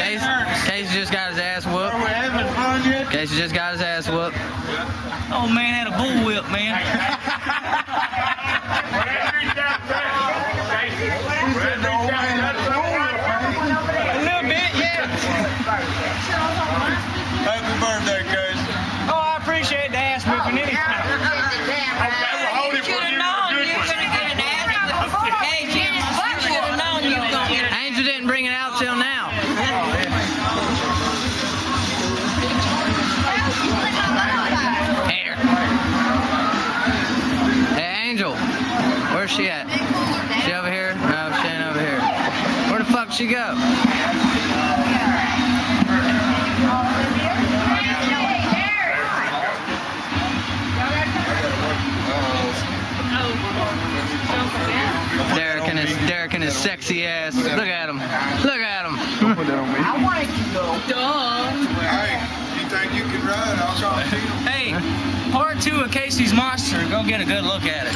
Angel. Casey just got his ass whooped. Casey just got his ass whooped. Oh man, had a bullwhip, man. A little bit, yeah. Happy birthday, Casey. Oh, I appreciate the ass whipping anytime. Angel didn't bring it out till now. Here. Hey, Angel. Where's she at? She over here? No, she ain't over here. Where the fuck she go? Derek and his sexy ass. Look at him. Look at him. I want to go. Duh. Hey, you think you can ride? I'll talk to you. Hey, part 2 of Casey's Monster. Go get a good look at it.